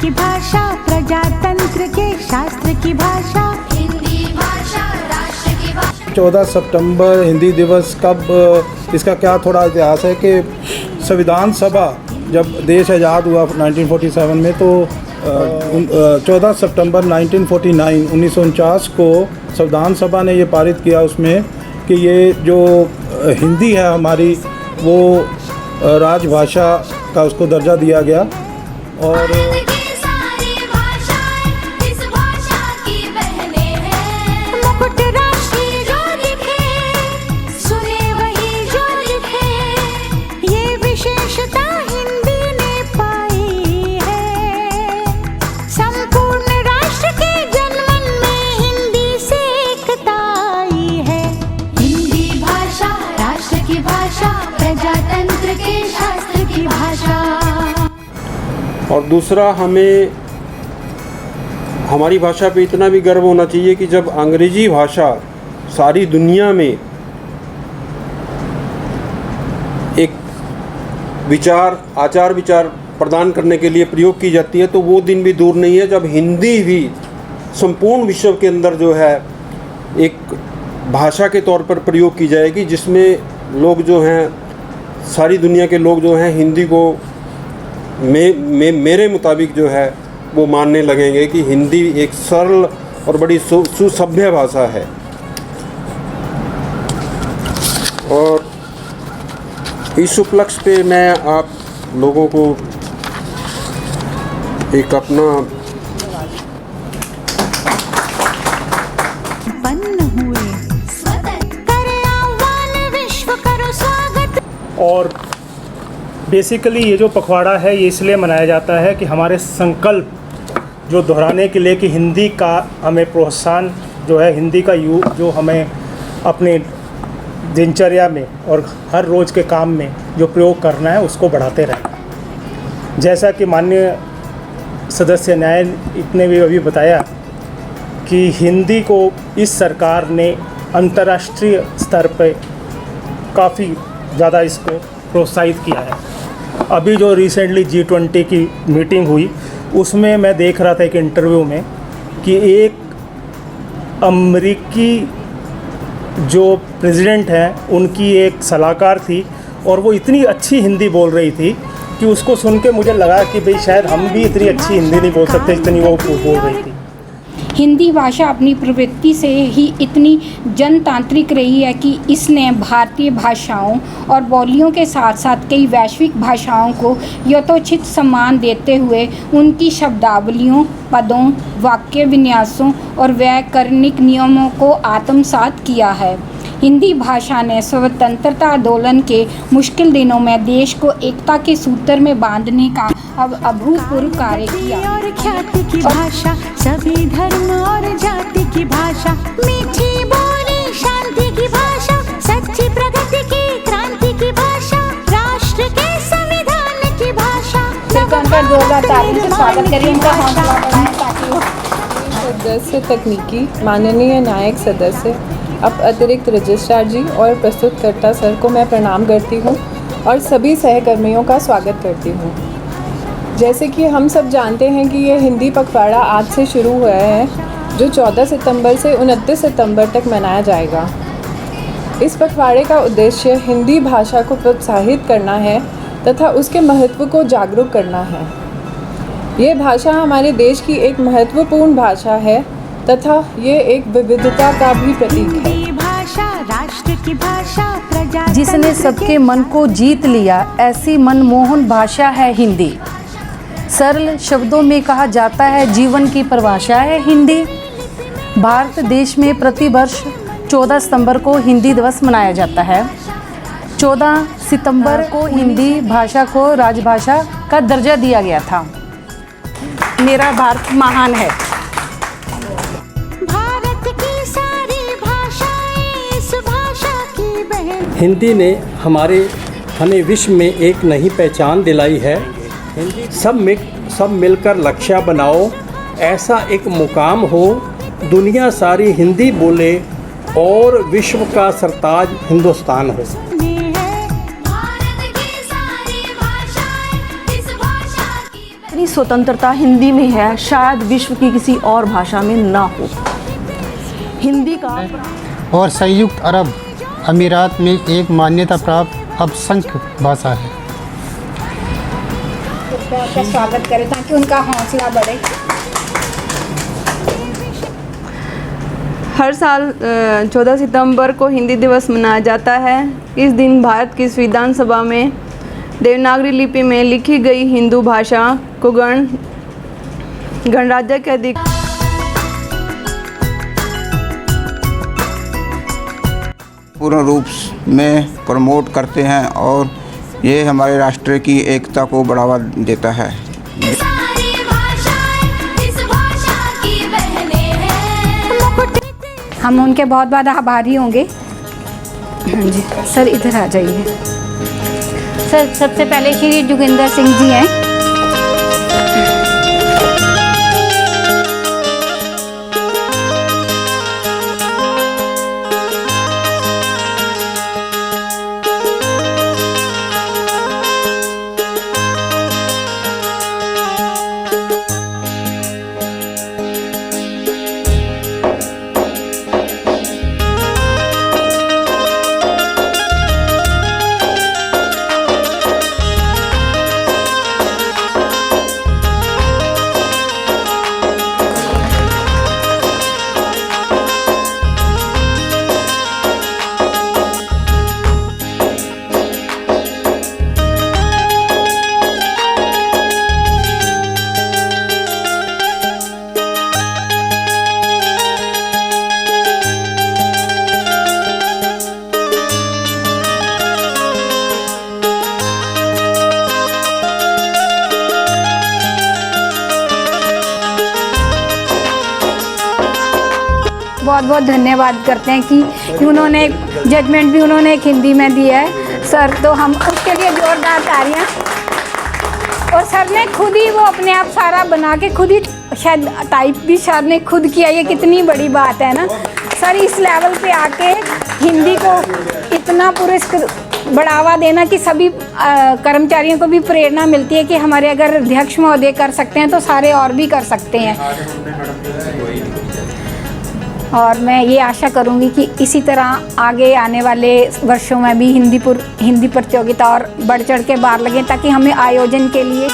की भाषा, प्रजातंत्र के शास्त्र की भाषा, हिंदी भाषा राष्ट्र की भाषा। 14 सितंबर हिंदी दिवस कब, इसका क्या थोड़ा इतिहास है कि संविधान सभा जब देश आज़ाद हुआ 1947 में, तो 14 सितंबर 1949 को संविधान सभा ने ये पारित किया उसमें कि ये जो हिंदी है हमारी, वो राजभाषा का उसको दर्जा दिया गया। और मुकुट राष्ट्रीय जो लिखे, सुने वही जो लिखे, ये विशेषता हिंदी ने पाई है। संपूर्ण राष्ट्र के जनमन में हिंदी से एकता आई है। हिंदी भाषा राष्ट्र की भाषा, प्रजातंत्र के शास्त्र की भाषा। और दूसरा, हमें हमारी भाषा पे इतना भी गर्व होना चाहिए कि जब अंग्रेजी भाषा सारी दुनिया में एक आचार विचार प्रदान करने के लिए प्रयोग की जाती है, तो वो दिन भी दूर नहीं है जब हिंदी भी संपूर्ण विश्व के अंदर जो है एक भाषा के तौर पर प्रयोग की जाएगी, जिसमें लोग जो हैं, सारी दुनिया के लोग जो हैं हिंदी को मेरे मुताबिक जो है वो मानने लगेंगे कि हिंदी एक सरल और बड़ी सुसभ्य भाषा है। और इस उपलक्ष्य पे मैं आप लोगों को एक अपना और बेसिकली ये जो पखवाड़ा है ये इसलिए मनाया जाता है कि हमारे संकल्प जो दोहराने के लिए कि हिंदी का हमें प्रोत्साहन जो है, हिंदी का जो हमें अपने दिनचर्या में और हर रोज़ के काम में जो प्रयोग करना है उसको बढ़ाते रहना। जैसा कि माननीय सदस्य न्याय ने भी अभी बताया कि हिंदी को इस सरकार ने अंतर्राष्ट्रीय स्तर पर काफ़ी ज़्यादा इसको प्रोत्साहित किया है। अभी जो रिसेंटली G20 की मीटिंग हुई उसमें मैं देख रहा था एक इंटरव्यू में कि एक अमेरिकी जो प्रेसिडेंट हैं उनकी एक सलाहकार थी और वो इतनी अच्छी हिंदी बोल रही थी कि उसको सुन के मुझे लगा कि भाई शायद हम भी इतनी अच्छी हिंदी नहीं बोल सकते जितनी वो बोल रही थी। हिंदी भाषा अपनी प्रवृत्ति से ही इतनी जनतांत्रिक रही है कि इसने भारतीय भाषाओं और बोलियों के साथ साथ कई वैश्विक भाषाओं को यथोचित सम्मान देते हुए उनकी शब्दावलियों, पदों, वाक्य विन्यासों और व्याकरणिक नियमों को आत्मसात किया है। हिंदी भाषा ने स्वतंत्रता आंदोलन के मुश्किल दिनों में देश को एकता के सूत्र में बांधने का अभूतपूर्व कार्य किया। और ख्याति की भाषा, सभी धर्म और जाति की भाषा, मीठी बोली शांति की भाषा, सच्ची प्रगति की क्रांति की भाषा, राष्ट्र के संविधान की भाषा। स्वागत करिए, इनका हौसला बढ़ाएं ताकि सदस्य तकनीकी माननीय न्यायिक सदस्य अतिरिक्त रजिस्ट्रार जी और प्रस्तुतकर्ता सर को मैं प्रणाम करती हूँ और सभी सहकर्मियों का स्वागत करती हूँ। जैसे कि हम सब जानते हैं कि ये हिंदी पखवाड़ा आज से शुरू हुआ है, जो 14 सितंबर से 29 सितंबर तक मनाया जाएगा। इस पखवाड़े का उद्देश्य हिंदी भाषा को प्रोत्साहित करना है तथा उसके महत्व को जागरूक करना है। ये भाषा हमारे देश की एक महत्वपूर्ण भाषा है तथा ये एक विविधता का भी प्रतीक है। राष्ट्र की भाषा, जिसने सबके मन को जीत लिया, ऐसी मनमोहन भाषा है हिंदी। सरल शब्दों में कहा जाता है जीवन की परिभाषा है हिंदी। भारत देश में प्रतिवर्ष 14 सितंबर को हिंदी दिवस मनाया जाता है। 14 सितंबर को हिंदी भाषा को राजभाषा का दर्जा दिया गया था। मेरा भारत महान है। हिंदी ने हमें विश्व में एक नई पहचान दिलाई है। सब मिलकर लक्ष्य बनाओ, ऐसा एक मुकाम हो, दुनिया सारी हिंदी बोले और विश्व का सरताज हिंदुस्तान हो। जितनी स्वतंत्रता हिंदी में है शायद विश्व की किसी और भाषा में ना हो। हिंदी का और संयुक्त अरब अमीरात में एक मान्यता प्राप्त अल्पसंख्यक भाषा है। का स्वागत करें ताकि उनका हौसला बढ़े। हर साल 14 सितंबर को हिंदी दिवस मनाया जाता है। इस दिन भारत की संविधान सभा में देवनागरी लिपि में लिखी गई हिंदू भाषा को गणराज्य के अधिकार पूर्ण रूप में प्रमोट करते हैं और ये हमारे राष्ट्र की एकता को बढ़ावा देता है। हम उनके बहुत बहुत आभारी होंगे। हाँ जी सर, इधर आ जाइए। सर, सबसे पहले श्री जोगिंदर सिंह जी हैं। बहुत बहुत धन्यवाद करते हैं कि उन्होंने जजमेंट भी उन्होंने एक हिंदी में दिया है सर, तो हम उसके लिए जोरदार तालियां। और सर ने खुद ही वो अपने आप सारा बना के खुद ही शायद टाइप भी सर ने खुद किया। ये कितनी बड़ी बात है ना सर, इस लेवल पे आके हिंदी को इतना बढ़ावा देना कि सभी कर्मचारियों को भी प्रेरणा मिलती है कि हमारे अगर अध्यक्ष महोदय कर सकते हैं तो सारे और भी कर सकते हैं। और मैं ये आशा करूँगी कि इसी तरह आगे आने वाले वर्षों में भी हिंदी प्रतियोगिता और बढ़ चढ़ के बाहर लगें ताकि हमें आयोजन के लिए